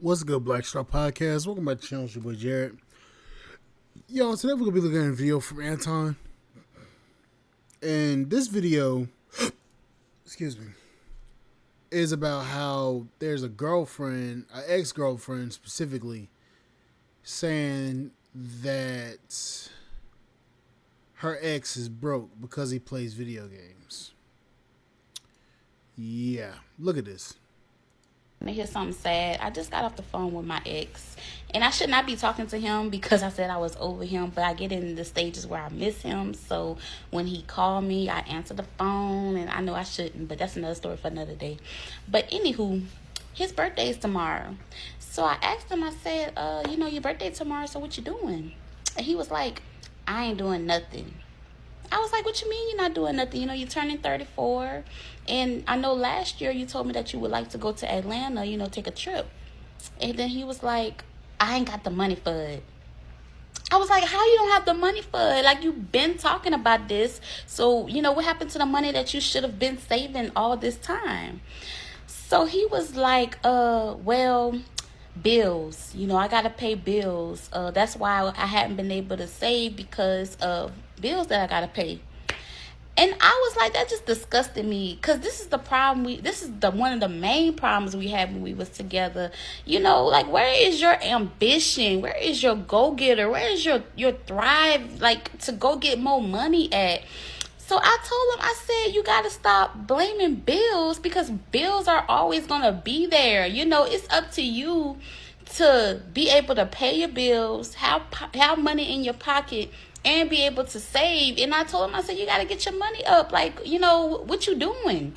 What's good, Black Star Podcast? Welcome back to the channel. It's your boy Jared. Yo, today we're gonna be looking at a video from Anton, and this video, excuse me, is about how there's a girlfriend, an ex-girlfriend specifically, saying that her ex is broke because he plays video games. Yeah, look at this. To hear something sad. I just got off the phone with my ex, and I should not be talking to him because I said I was over him. But I get in the stages where I miss him. So when he called me, I answer the phone, and I know I shouldn't, but that's another story for another day. But anywho, his birthday is tomorrow, so I asked him. I said, your birthday tomorrow. So what you doing? And he was like, I ain't doing nothing. I was like, what you mean you're not doing nothing? You're turning 34. And I know last year you told me that you would like to go to Atlanta, take a trip. And then he was like, I ain't got the money for it. I was like, how you don't have the money for it? Like, you've been talking about this. So, what happened to the money that you should have been saving all this time? So he was like, well, bills. I got to pay bills. That's why I hadn't been able to save because of bills that I got to pay. And I was like, that just disgusted me, because this is the problem. This is the one of the main problems we had when we was together. Like, where is your ambition? Where is your go-getter? Where is your thrive, like, to go get more money at? So I told him, I said, you got to stop blaming bills, because bills are always going to be there. It's up to you to be able to pay your bills, have money in your pocket, and be able to save. And I told him, I said, you got to get your money up. Like, what you doing?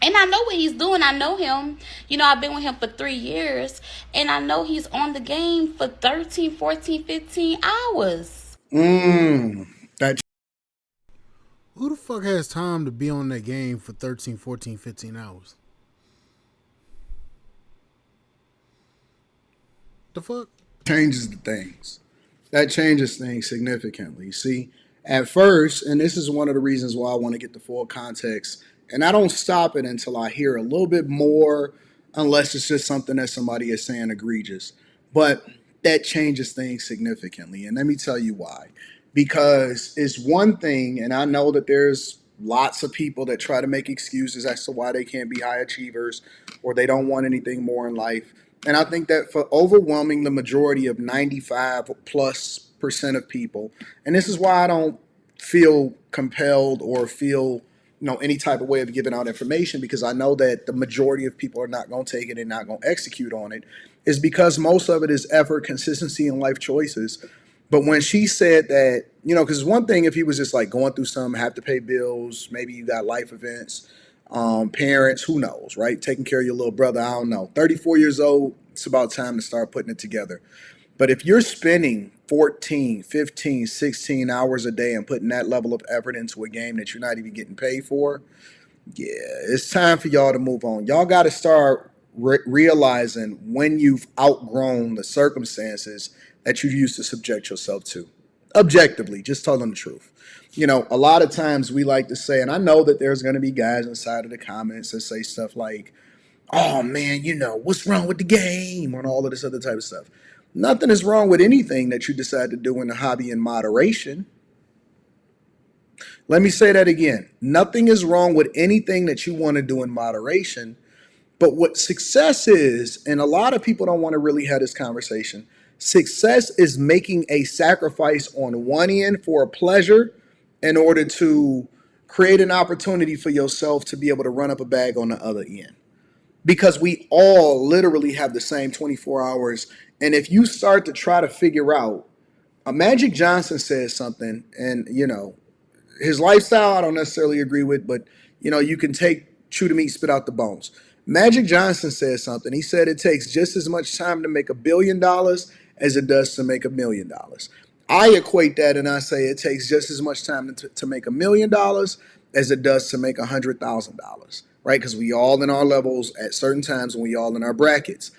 And I know what he's doing. I know him. I've been with him for 3 years. And I know he's on the game for 13, 14, 15 hours. That Who the fuck has time to be on that game for 13, 14, 15 hours? The fuck? changes the things. That changes things significantly. See, at first, and this is one of the reasons why I want to get the full context, and I don't stop it until I hear a little bit more, unless it's just something that somebody is saying egregious. But that changes things significantly. And let me tell you why. Because it's one thing, and I know that there's lots of people that try to make excuses as to why they can't be high achievers or they don't want anything more in life. And I think that for overwhelming the majority of 95 plus percent of people, and this is why I don't feel compelled or feel any type of way of giving out information, because I know that the majority of people are not going to take it and not going to execute on it, is because most of it is effort, consistency, and life choices. But when she said that, because one thing if he was just like going through something, have to pay bills, maybe you got life events, parents, who knows, right? Taking care of your little brother, I don't know. 34 years old, it's about time to start putting it together. But if you're spending 14, 15, 16 hours a day and putting that level of effort into a game that you're not even getting paid for, yeah, it's time for y'all to move on. Y'all got to start realizing when you've outgrown the circumstances that you used to subject yourself to. Objectively, just telling the truth. A lot of times we like to say, and I know that there's going to be guys inside of the comments that say stuff like, oh man, what's wrong with the game and all of this other type of stuff. Nothing is wrong with anything that you decide to do in a hobby in moderation. Let me say that again. Nothing is wrong with anything that you want to do in moderation. But what success is, and a lot of people don't want to really have this conversation, success is making a sacrifice on one end for a pleasure in order to create an opportunity for yourself to be able to run up a bag on the other end. Because we all literally have the same 24 hours. And if you start to try to figure out, Magic Johnson says something, and his lifestyle I don't necessarily agree with, but you can chew the meat, spit out the bones. Magic Johnson said something. He said it takes just as much time to make $1 billion as it does to make $1 million. I equate that and I say it takes just as much time to make $1 million as it does to make $100,000, right? Because we all in our levels at certain times, and we all in our brackets.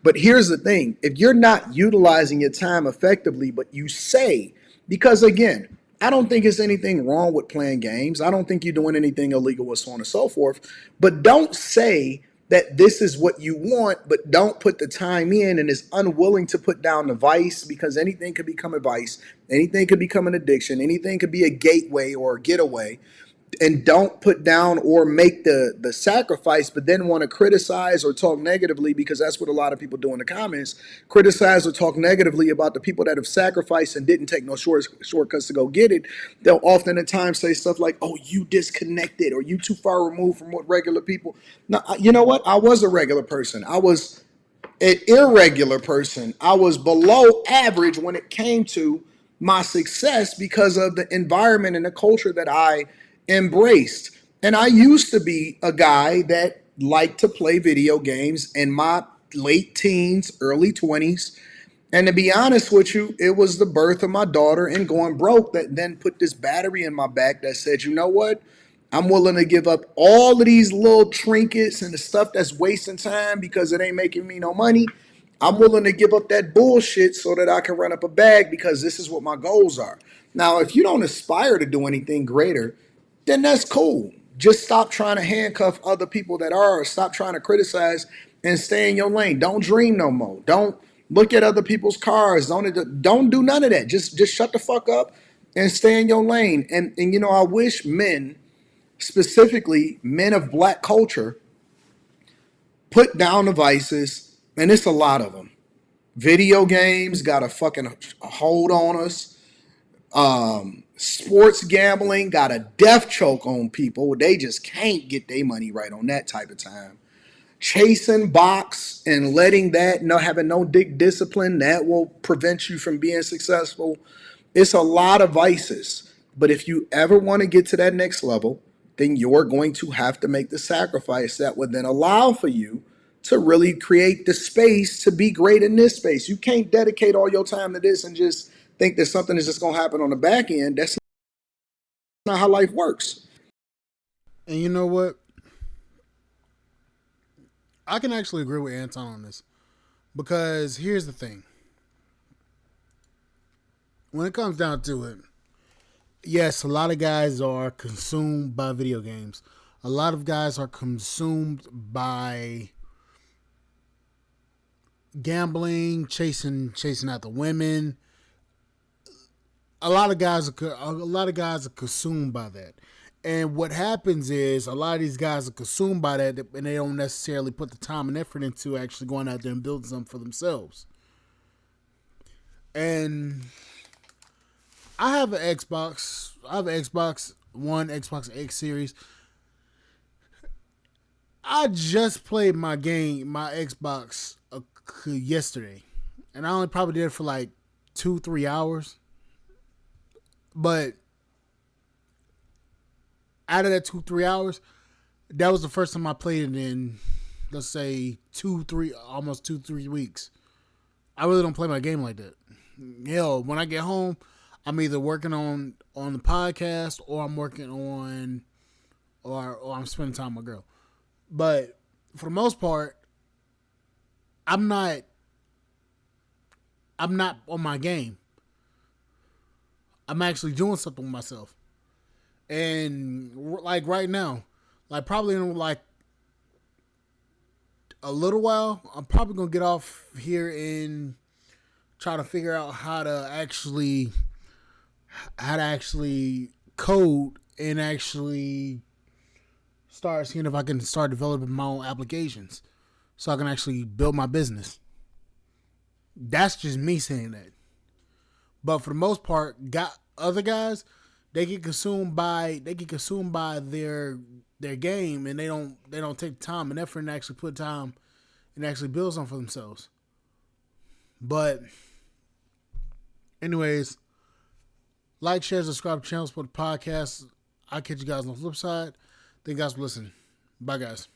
But here's the thing. If you're not utilizing your time effectively, but you say, because again, I don't think there's anything wrong with playing games. I don't think you're doing anything illegal or so on and so forth. But don't say that this is what you want, but don't put the time in and is unwilling to put down the vice, because anything could become a vice, anything could become an addiction, anything could be a gateway or a getaway, and don't put down or make the sacrifice, but then want to criticize or talk negatively, because that's what a lot of people do in the comments, criticize or talk negatively about the people that have sacrificed and didn't take no shortcuts to go get it. They'll often at times say stuff like, oh, you disconnected, or you too far removed from what regular people. Now, you know what? I was a regular person. I was an irregular person. I was below average when it came to my success because of the environment and the culture that I embraced. And I used to be a guy that liked to play video games in my late teens, early 20s. And to be honest with you, it was the birth of my daughter and going broke that then put this battery in my back that said, you know what? I'm willing to give up all of these little trinkets and the stuff that's wasting time because it ain't making me no money. I'm willing to give up that bullshit so that I can run up a bag, because this is what my goals are. Now, if you don't aspire to do anything greater, then that's cool. Just stop trying to handcuff other people that are, or stop trying to criticize and stay in your lane. Don't dream no more. Don't look at other people's cars. Don't do none of that. Just shut the fuck up and stay in your lane. And you know, I wish men, specifically men of black culture, put down the vices, and it's a lot of them. Video games got a fucking hold on us. Sports gambling got a death choke on people. They just can't get their money right on that type of time. Chasing box and letting that, having no discipline, that will prevent you from being successful. It's a lot of vices. But if you ever want to get to that next level, then you're going to have to make the sacrifice that would then allow for you to really create the space to be great in this space. You can't dedicate all your time to this and just think that something is just going to happen on the back end. That's not how life works. And you know what? I can actually agree with Anton on this, because here's the thing. When it comes down to it, yes, a lot of guys are consumed by video games. A lot of guys are consumed by gambling, chasing after women. A lot of guys are consumed by that. And what happens is, a lot of these guys are consumed by that, and they don't necessarily put the time and effort into actually going out there and building something for themselves. And I have an Xbox. I have an Xbox One, Xbox X series. I just played my Xbox yesterday, and I only probably did it for like 2-3 hours. But out of that 2-3 hours, that was the first time I played it in, let's say, 2-3 weeks. I really don't play my game like that. Hell, when I get home, I'm either working on the podcast, or I'm working on, or I'm spending time with my girl. But for the most part, I'm not on my game. I'm actually doing something with myself. And like right now, like probably in like a little while, I'm probably gonna get off here and try to figure out how to actually code and actually start seeing if I can start developing my own applications, so I can actually build my business. That's just me saying that. But for the most part, other guys, they get consumed by their game, and they don't take time and effort and actually put time and actually build something for themselves. But anyways, like, share, subscribe to the channel, support the podcast. I'll catch you guys on the flip side. Thank you guys for listening. Bye, guys.